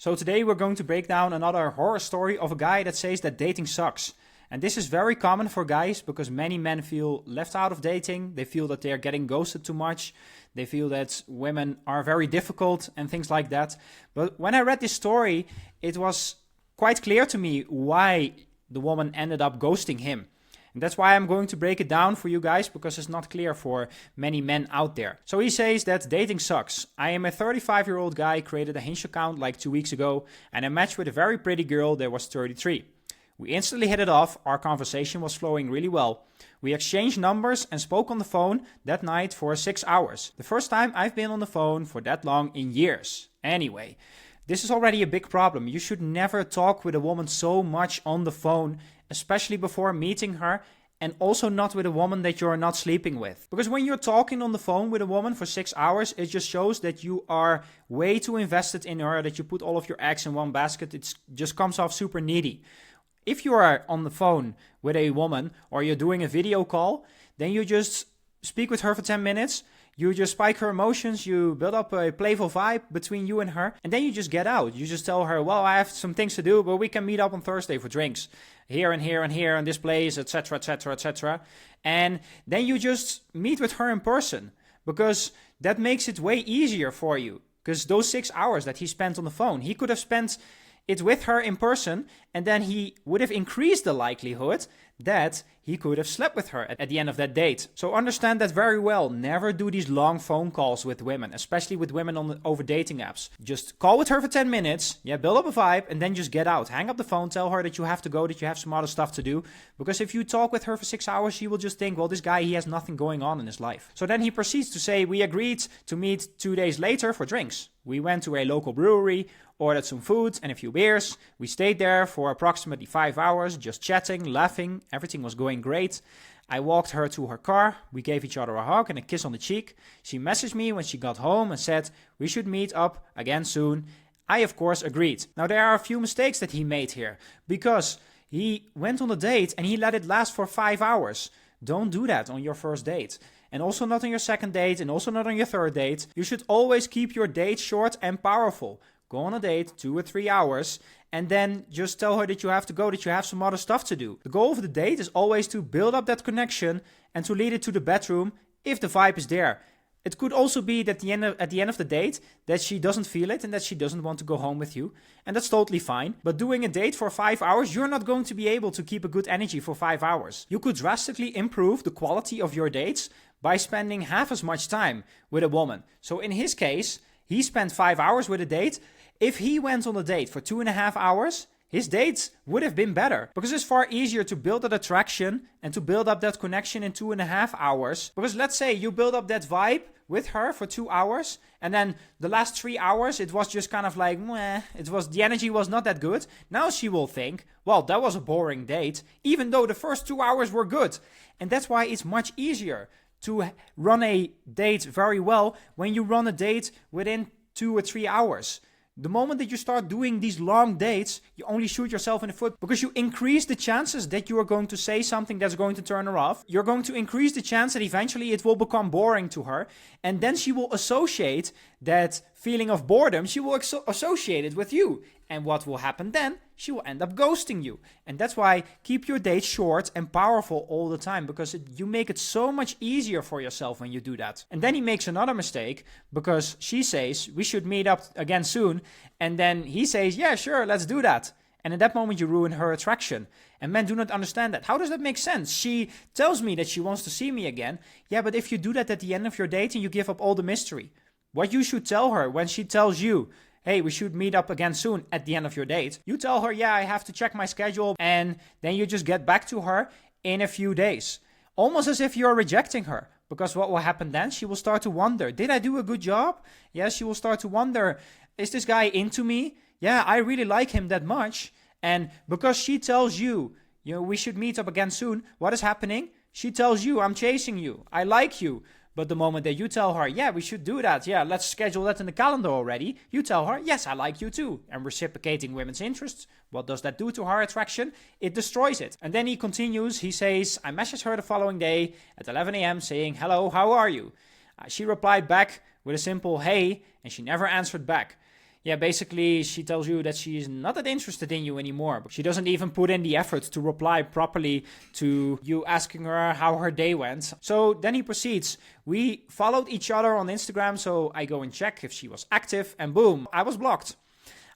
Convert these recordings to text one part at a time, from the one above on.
So today we're going to break down another horror story of a guy that says that dating sucks. And this is very common for guys because many men feel left out of dating. They feel that they're getting ghosted too much. They feel that women are very difficult and things like that. But when I read this story, it was quite clear to me why the woman ended up ghosting him. And that's why I'm going to break it down for you guys, because it's not clear for many men out there. So he says that dating sucks. I am a 35-year-old guy, created a Hinge account like 2 weeks ago, and I matched with a very pretty girl that was 33. We instantly hit it off. Our conversation was flowing really well. We exchanged numbers and spoke on the phone that night for 6 hours. The first time I've been on the phone for that long in years. Anyway, this is already a big problem. You should never talk with a woman so much on the phone, especially before meeting her, and also not with a woman that you're not sleeping with. Because when you're talking on the phone with a woman for 6 hours, it just shows that you are way too invested in her, that you put all of your eggs in one basket. It just comes off super needy. If you are on the phone with a woman or you're doing a video call, then you just speak with her for 10 minutes. You just spike her emotions, you build up a playful vibe between you and her, and then you just get out. You just tell her, well, I have some things to do, but we can meet up on Thursday for drinks. Here and here and here and this place, etc., etc., etc. And then you just meet with her in person, because that makes it way easier for you. Because those 6 hours that he spent on the phone, he could have spent it with her in person, and then he would have increased the likelihood that he could have slept with her at the end of that date. So understand that very well. Never do these long phone calls with women, especially with women over dating apps. Just call with her for 10 minutes, build up a vibe, and then just get out. Hang up the phone, tell her that you have to go, that you have some other stuff to do. Because if you talk with her for 6 hours, she will just think, well, this guy, he has nothing going on in his life. So then he proceeds to say, we agreed to meet 2 days later for drinks. We went to a local brewery, ordered some food and a few beers. We stayed there for approximately 5 hours, just chatting, laughing. Everything was going great. I walked her to her car. We gave each other a hug and a kiss on the cheek. She messaged me when she got home and said we should meet up again soon. I, of course, agreed. Now, there are a few mistakes that he made here, because he went on a date and he let it last for 5 hours. Don't do that on your first date. And also not on your second date, and also not on your third date. You should always keep your dates short and powerful. Go on a date, 2 or 3 hours, and then just tell her that you have to go, that you have some other stuff to do. The goal of the date is always to build up that connection and to lead it to the bedroom if the vibe is there. It could also be that at the end of the date that she doesn't feel it and that she doesn't want to go home with you. And that's totally fine. But doing a date for 5 hours, you're not going to be able to keep a good energy for 5 hours. You could drastically improve the quality of your dates by spending half as much time with a woman. So in his case, he spent 5 hours with a date. If he went on a date for 2.5 hours, his dates would have been better, because it's far easier to build that attraction and to build up that connection in 2.5 hours. Because let's say you build up that vibe with her for 2 hours, and then the last 3 hours, it was just kind of like, meh, the energy was not that good. Now she will think, well, that was a boring date, even though the first 2 hours were good. And that's why it's much easier to run a date very well when you run a date within 2 or 3 hours. The moment that you start doing these long dates, you only shoot yourself in the foot, because you increase the chances that you are going to say something that's going to turn her off. You're going to increase the chance that eventually it will become boring to her. And then she will associate that feeling of boredom, she will associate it with you. And what will happen then? She will end up ghosting you. And that's why keep your dates short and powerful all the time, because you make it so much easier for yourself when you do that. And then he makes another mistake, because she says, we should meet up again soon. And then he says, yeah, sure, let's do that. And at that moment, you ruin her attraction. And men do not understand that. How does that make sense? She tells me that she wants to see me again. Yeah, but if you do that at the end of your date, and you give up all the mystery. What you should tell her when she tells you, hey, we should meet up again soon at the end of your date. You tell her, yeah, I have to check my schedule. And then you just get back to her in a few days. Almost as if you're rejecting her. Because what will happen then? She will start to wonder, did I do a good job? Yes, she will start to wonder, is this guy into me? Yeah, I really like him that much. And because she tells you, we should meet up again soon, what is happening? She tells you, I'm chasing you. I like you. But the moment that you tell her, yeah, we should do that. Yeah, let's schedule that in the calendar already. You tell her, yes, I like you too. And reciprocating women's interests. What does that do to her attraction? It destroys it. And then he continues. He says, I messaged her the following day at 11 a.m. saying, hello, how are you? She replied back with a simple hey, and she never answered back. Yeah, basically she tells you that she is not that interested in you anymore. She doesn't even put in the effort to reply properly to you asking her how her day went. So then he proceeds. We followed each other on Instagram, so I go and check if she was active, and boom, I was blocked.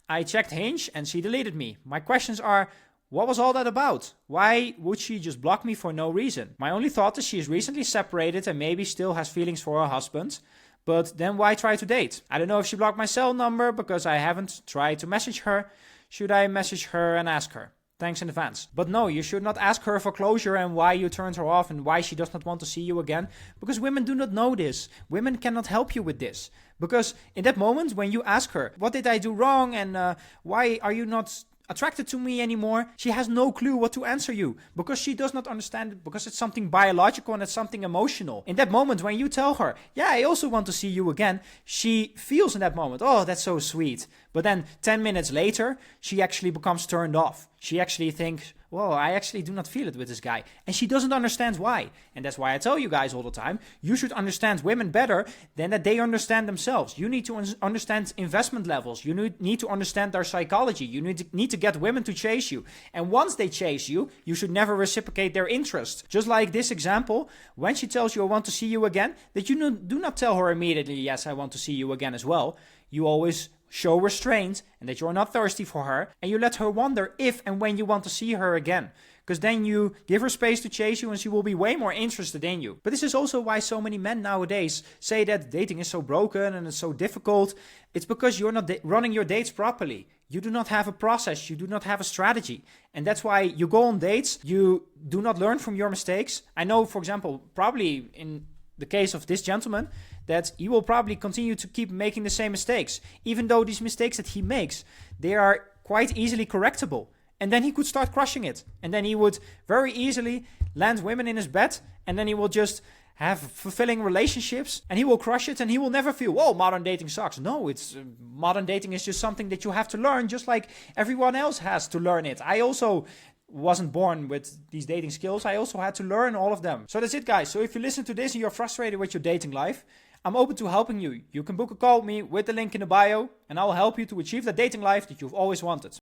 I checked Hinge and she deleted me. My questions are, what was all that about? Why would she just block me for no reason? My only thought is she is recently separated and maybe still has feelings for her husband. But then why try to date? I don't know if she blocked my cell number because I haven't tried to message her. Should I message her and ask her? Thanks in advance. But no, you should not ask her for closure and why you turned her off and why she does not want to see you again. Because women do not know this. Women cannot help you with this. Because in that moment when you ask her, what did I do wrong and why are you not attracted to me anymore, she has no clue what to answer you because she does not understand it, because it's something biological and it's something emotional. In that moment when you tell her, yeah, I also want to see you again, she feels in that moment, oh, that's so sweet. But then 10 minutes later, she actually becomes turned off. She actually thinks, whoa, I actually do not feel it with this guy. And she doesn't understand why. And that's why I tell you guys all the time, you should understand women better than that they understand themselves. You need to understand investment levels. You need to understand their psychology. You need to get women to chase you. And once they chase you, you should never reciprocate their interest. Just like this example, when she tells you, I want to see you again, that you do not tell her immediately, yes, I want to see you again as well. You always show restraint and that you're not thirsty for her, and you let her wonder if and when you want to see her again. Because then you give her space to chase you and she will be way more interested in you. But this is also why so many men nowadays say that dating is so broken and it's so difficult. It's because you're not running your dates properly. You do not have a process. You do not have a strategy. And that's why you go on dates. You do not learn from your mistakes. I know, for example, probably in the case of this gentleman, that he will probably continue to keep making the same mistakes, even though these mistakes that he makes, they are quite easily correctable. And then he could start crushing it. And then he would very easily land women in his bed, and then he will just have fulfilling relationships, and he will crush it, and he will never feel, oh, modern dating sucks. No, it's modern dating is just something that you have to learn, just like everyone else has to learn it. I also wasn't born with these dating skills. I also had to learn all of them. So that's it, guys. So if you listen to this and you're frustrated with your dating life, I'm open to helping you. You can book a call with me with the link in the bio, and I will help you to achieve the dating life that you've always wanted.